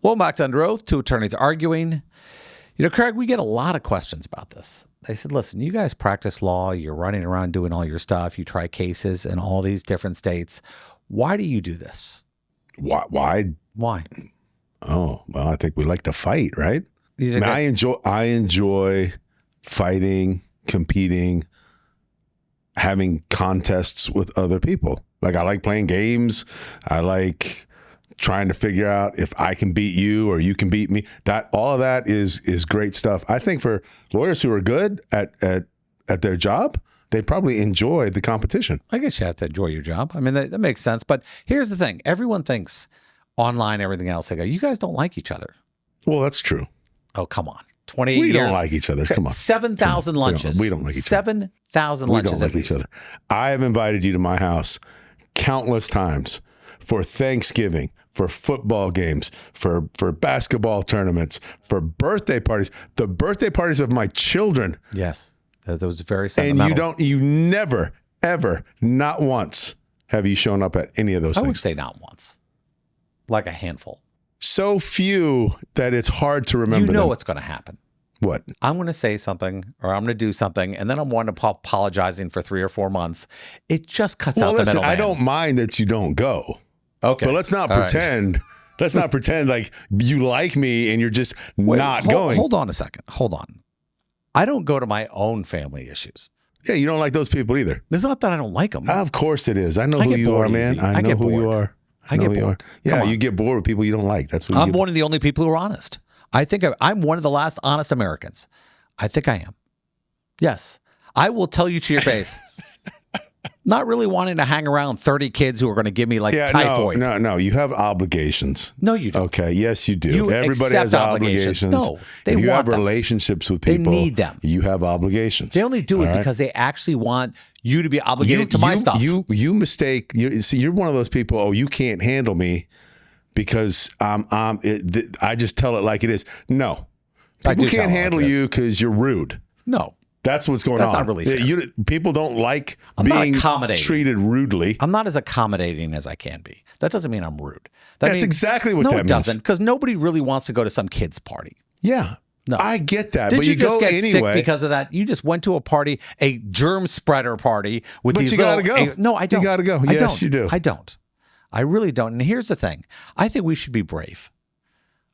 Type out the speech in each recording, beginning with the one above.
Well, back under oath, two attorneys arguing. Craig, we get a lot of questions about this. They said, listen, you guys practice law. You're running around doing all your stuff. You try cases in all these different states. Why do you do this? Why? Why? Oh, well, I think we like to fight, right? I enjoy fighting, competing, having contests with other people. Like, I like playing games. I like trying to figure out if I can beat you or you can beat me. All of that is great stuff. I think for lawyers who are good at their job, they probably enjoy the competition. I guess you have to enjoy your job. I mean, that makes sense. But here's the thing. Everyone thinks online, everything else, they go, you guys don't like each other. Well, that's true. Oh, come on. 28 years. We don't like each other. Come on. 7,000 lunches. We don't like each other. 7,000 lunches. We don't like each other. I have invited you to my house countless times for Thanksgiving, for football games, for basketball tournaments, for birthday parties, the birthday parties of my children. Yes. That was very sentimental. And you never, ever, not once have you shown up at any of those things. I would say not once. Like a handful. So few that it's hard to remember. You know what's going to happen. What? I'm going to say something or I'm going to do something, and then I'm going to apologizing for 3 or 4 months. It just cuts out the middleman. I don't mind that you don't go. Okay. But let's not pretend. Right. Let's not pretend like you like me and you're just not going. Hold on a second. Hold on. I don't go to my own family issues. Yeah, you don't like those people either. It's not that I don't like them. Of course it is. I know who you are, man. I know who you are. I get bored. Yeah, you get bored with people you don't like. That's what I'm one of the only people who are honest. I think I'm one of the last honest Americans. I think I am. Yes. I will tell you to your face. Not really wanting to hang around 30 kids who are going to give me typhoid. No. You have obligations. No, you don't. Okay. Yes, you do. Everybody has obligations. No, they if you want have relationships with people, they need them. You have obligations. They only do it because they actually want you to be obligated to my stuff. You mistake. You're one of those people. Oh, you can't handle me because I just tell it like it is. No, people can't handle you because you're rude. No. That's what's going on. That's not really fair. People don't like being treated rudely. I'm not as accommodating as I can be. That doesn't mean I'm rude. That's exactly what that means. No, it doesn't, because nobody really wants to go to some kid's party. Yeah. No. I get that. Did but you just go get anyway. sick because of that? You just went to a party, a germ spreader party with but these you gotta go. No, I don't. You got to go. Yes, you do. I don't. I really don't. And here's the thing. I think we should be brave.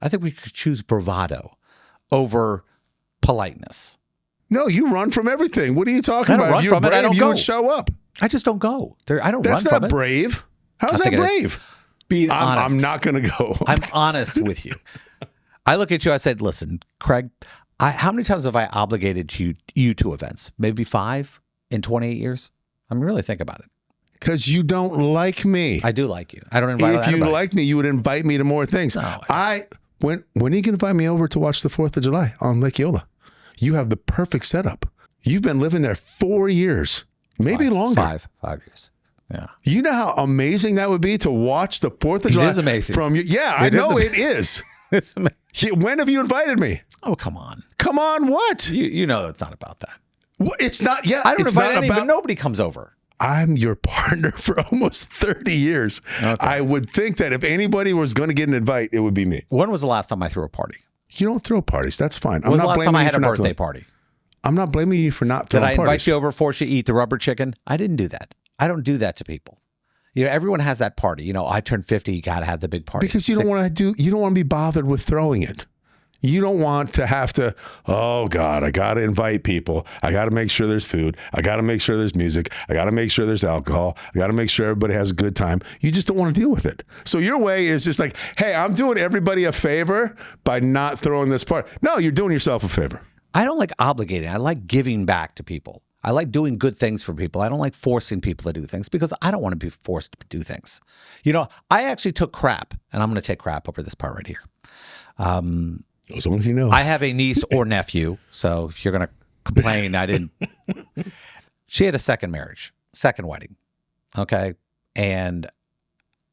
I think we could choose bravado over politeness. No, you run from everything. What are you talking about? Run from it. I don't go. You would show up. I just don't go. I don't run from it. That's not brave. How's that brave? Being honest. I'm not going to go. I'm honest with you. I look at you. I said, listen, Craig, how many times have I obligated you to events? Maybe 5 in 28 years? I mean, really think about it. Because you don't like me. I do like you. I don't invite anybody. If you like me, you would invite me to more things. No, when are you going to invite me over to watch the 4th of July on Lake Eola? You have the perfect setup. You've been living there 4 years, maybe longer. 5 years. Yeah. You know how amazing that would be to watch the 4th of July? It is amazing. I know it is. It's amazing. When have you invited me? Oh, come on. Come on, what? You know it's not about that. Well, it's not. Yeah, I don't invite anybody, but nobody comes over. I'm your partner for almost 30 years. Okay. I would think that if anybody was going to get an invite, it would be me. When was the last time I threw a party? You don't throw parties. That's fine. When was the last time I had a birthday party? I'm not blaming you for not throwing parties. Did I invite you over, force you to eat the rubber chicken? I didn't do that. I don't do that to people. Everyone has that party. I turned 50. You got to have the big party. Because you don't want to be bothered with throwing it. You don't want to have to, oh God, I got to invite people. I got to make sure there's food. I got to make sure there's music. I got to make sure there's alcohol. I got to make sure everybody has a good time. You just don't want to deal with it. So your way is just like, hey, I'm doing everybody a favor by not throwing this party. No, you're doing yourself a favor. I don't like obligating. I like giving back to people. I like doing good things for people. I don't like forcing people to do things because I don't want to be forced to do things. I actually took crap, and I'm going to take crap over this part right here. As long as you know. I have a niece or nephew, so if you're going to complain, I didn't. She had a second wedding, okay? And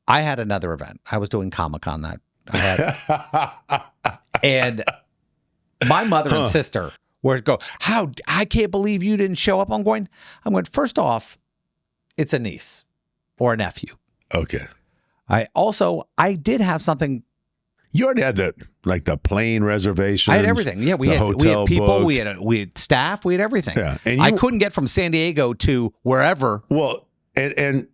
I had another event. I was doing Comic-Con that I had. And my mother and sister were I can't believe you didn't show up. I'm going, first off, it's a niece or a nephew. Okay. I did have something. You already had the plane reservations. I had everything. Yeah, we had people, booked. we had staff, we had everything. Yeah, and I couldn't get from San Diego to wherever. Well, and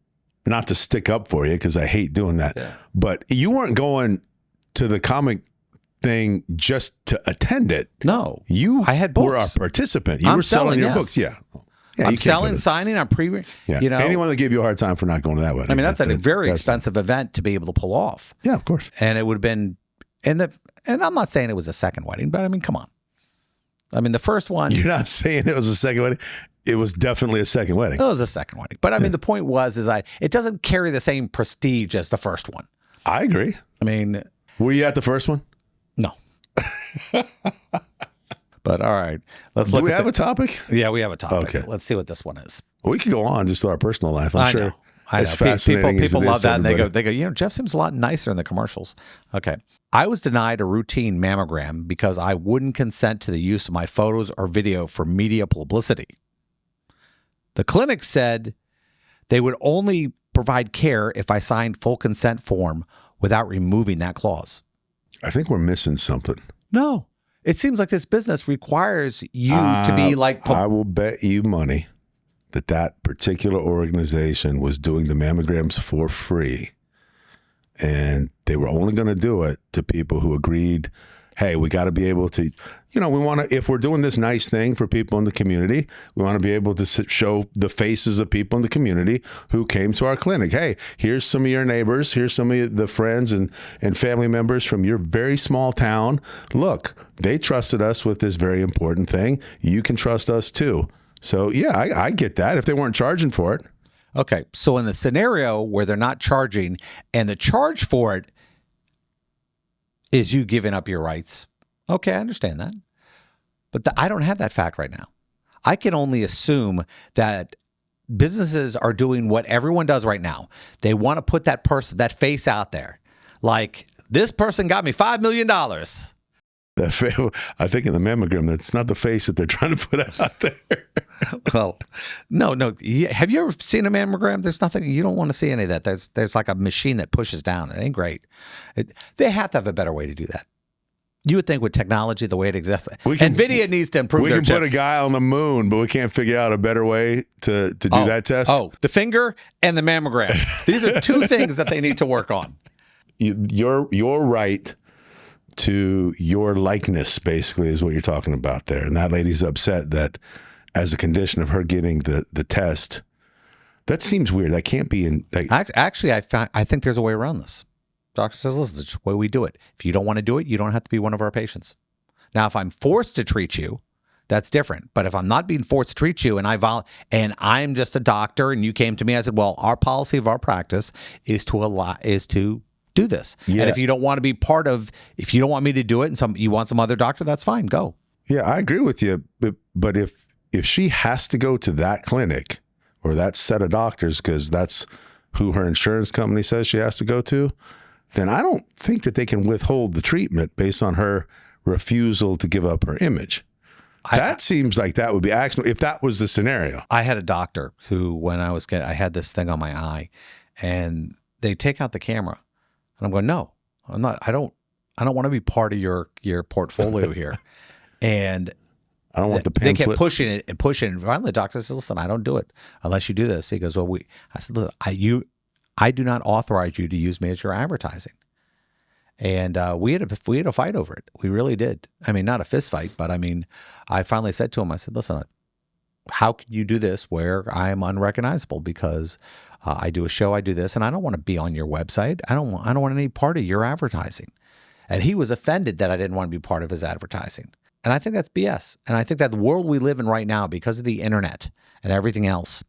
not to stick up for you because I hate doing that, but you weren't going to the comic thing just to attend it. No, I had books. Were a participant. You were selling your books. Yeah. I'm selling, signing, I'm Yeah. You know, anyone that gave you a hard time for not going to that wedding. I mean, that's a very expensive event to be able to pull off. Yeah, of course. And it would have been, and I'm not saying it was a second wedding, but I mean, come on. I mean, the first one. You're not saying it was a second wedding. It was definitely a second wedding. It was a second wedding, but I mean, the point was, it doesn't carry the same prestige as the first one. I agree. I mean, were you at the first one? No. But all right, let's look. Do we have a topic? Yeah, we have a topic. Okay. Let's see what this one is. We could go on just to our personal life. I'm sure. I know. It's fascinating. People love that, and they go, you know, Jeff seems a lot nicer in the commercials. Okay. I was denied a routine mammogram because I wouldn't consent to the use of my photos or video for media publicity. The clinic said they would only provide care if I signed full consent form without removing that clause. I think we're missing something. No. It seems like this business requires you to be like... I will bet you money that particular organization was doing the mammograms for free. And they were only going to do it to people who agreed, hey, we got to be able to, you know, we want to, if we're doing this nice thing for people in the community, we want to be able to show the faces of people in the community who came to our clinic. Hey, here's some of your neighbors. Here's some of the friends and family members from your very small town. Look, they trusted us with this very important thing. You can trust us too. So yeah, I get that if they weren't charging for it. Okay. So in the scenario where they're not charging and the charge for it is you giving up your rights. Okay, I understand that. But I don't have that fact right now. I can only assume that businesses are doing what everyone does right now. They want to put that face out there. Like, this person got me $5 million. I think in the mammogram, that's not the face that they're trying to put out there. Well, no. Have you ever seen a mammogram? There's nothing, you don't want to see any of that. There's like a machine that pushes down. It ain't great. They have to have a better way to do that. You would think with technology, the way it exists, NVIDIA needs to improve their chips. We can put a guy on the moon, but we can't figure out a better way to do that test. Oh, the finger and the mammogram. These are two things that they need to work on. Your right to your likeness, basically, is what you're talking about there. And that lady's upset that as a condition of her getting the test, that seems weird. That can't be in... Actually, I think there's a way around this. Doctor says, listen, it's the way we do it. If you don't want to do it, you don't have to be one of our patients. Now, if I'm forced to treat you, that's different. But if I'm not being forced to treat you and I'm just a doctor and you came to me, I said, well, our policy of our practice is to do this. Yeah. And if you don't want to be if you don't want me to do it and you want some other doctor, that's fine. Go. Yeah, I agree with you. But if she has to go to that clinic or that set of doctors because that's who her insurance company says she has to go to, then I don't think that they can withhold the treatment based on her refusal to give up her image. That seems like that would be actionable if that was the scenario. I had a doctor who, when I had this thing on my eye, and they take out the camera, and I'm going, no, I'm not. I don't want to be part of your portfolio here. And I don't want the pamphlet. They kept pushing it. And finally, the doctor says, listen, I don't do it unless you do this. He goes, well, I said, listen, I do not authorize you to use me as your advertising. And we had a fight over it. We really did. I mean, not a fist fight, but I mean, I finally said to him, I said, listen, how can you do this where I am unrecognizable? Because I do a show, I do this, and I don't want to be on your website. I don't want any part of your advertising. And he was offended that I didn't want to be part of his advertising. And I think that's BS. And I think that the world we live in right now, because of the internet and everything else,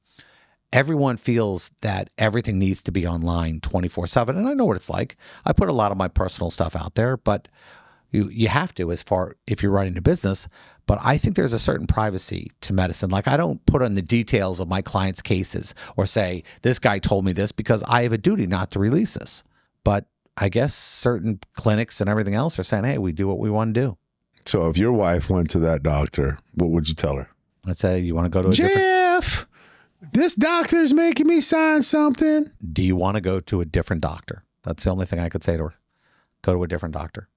everyone feels that everything needs to be online 24/7. And I know what it's like. I put a lot of my personal stuff out there, but you have to if you're running a business. But I think there's a certain privacy to medicine. Like, I don't put on the details of my clients' cases or say, this guy told me this, because I have a duty not to release this. But I guess certain clinics and everything else are saying, hey, we do what we want to do. So if your wife went to that doctor, what would you tell her? I'd say, you want to go to a Jeff, this doctor's making me sign something. Do you want to go to a different doctor? That's the only thing I could say to her. Go to a different doctor.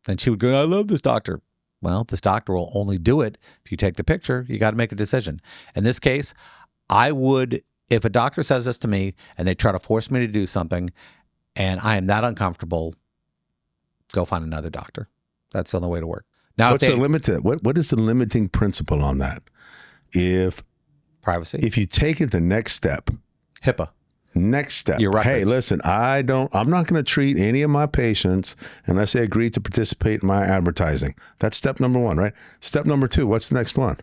And she would go, I love this doctor. Well, this doctor will only do it if you take the picture. You got to make a decision. In this case, I would, if a doctor says this to me and they try to force me to do something and I am that uncomfortable, go find another doctor. That's the only way to work. Now, what is the limiting principle on that? Privacy. If you take it the next step. HIPAA. Next step. Your records. Hey, listen, I'm not going to treat any of my patients unless they agree to participate in my advertising. That's step number 1, right? Step number 2, what's the next one?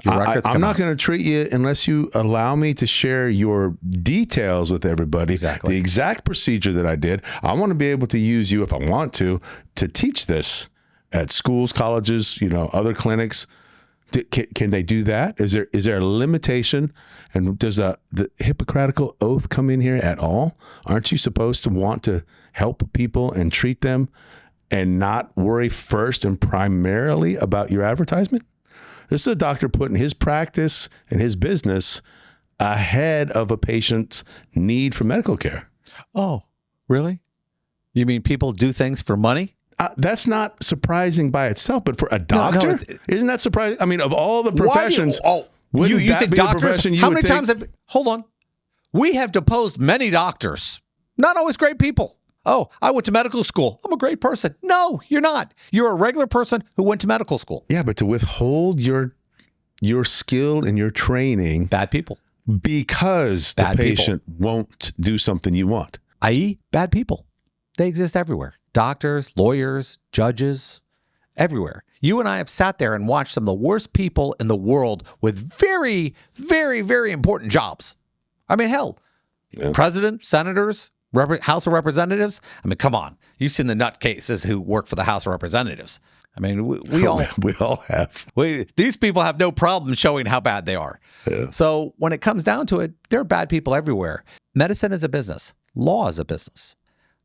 I'm not going to treat you unless you allow me to share your details with everybody. Exactly. The exact procedure that I did. I want to be able to use you if I want to teach this at schools, colleges, other clinics. Can they do that? Is there a limitation? And does the Hippocratical oath come in here at all? Aren't you supposed to want to help people and treat them and not worry first and primarily about your advertisement? This is a doctor putting his practice and his business ahead of a patient's need for medical care. Oh, really? You mean people do things for money? That's not surprising by itself, but for a doctor, isn't that surprising? I mean, of all the professions, you think doctors? How many times have? Hold on, we have deposed many doctors. Not always great people. Oh, I went to medical school. I'm a great person. No, you're not. You're a regular person who went to medical school. Yeah, but to withhold your skill and your training, bad people, because the patient won't do something you want, i.e., bad people. They exist everywhere. Doctors, lawyers, judges, everywhere. You and I have sat there and watched some of the worst people in the world with very, very, very important jobs. I mean, hell, presidents, senators, House of Representatives. I mean, come on. You've seen the nutcases who work for the House of Representatives. I mean, we all have. These people have no problem showing how bad they are. Yeah. So when it comes down to it, there are bad people everywhere. Medicine is a business. Law is a business.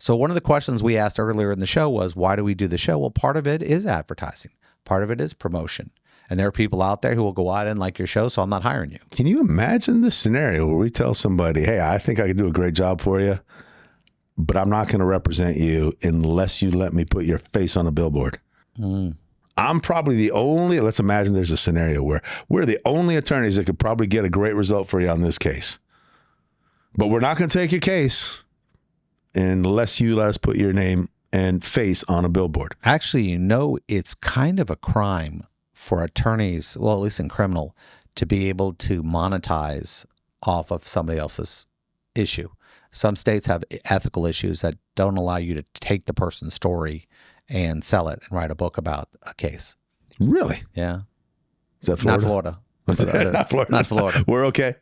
So one of the questions we asked earlier in the show was, why do we do the show? Well, part of it is advertising. Part of it is promotion. And there are people out there who will go, I didn't like your show, so I'm not hiring you. Can you imagine the scenario where we tell somebody, hey, I think I can do a great job for you, but I'm not going to represent you unless you let me put your face on a billboard. I'm probably the only, let's imagine there's a scenario where we're the only attorneys that could probably get a great result for you on this case. But we're not going to take your case unless you let us put your name and face on a billboard. Actually, it's kind of a crime for attorneys, well, at least in criminal, to be able to monetize off of somebody else's issue. Some states have ethical issues that don't allow you to take the person's story and sell it and write a book about a case. Really? Yeah. Is that Florida? Not Florida. Not Florida. Not Florida. We're okay.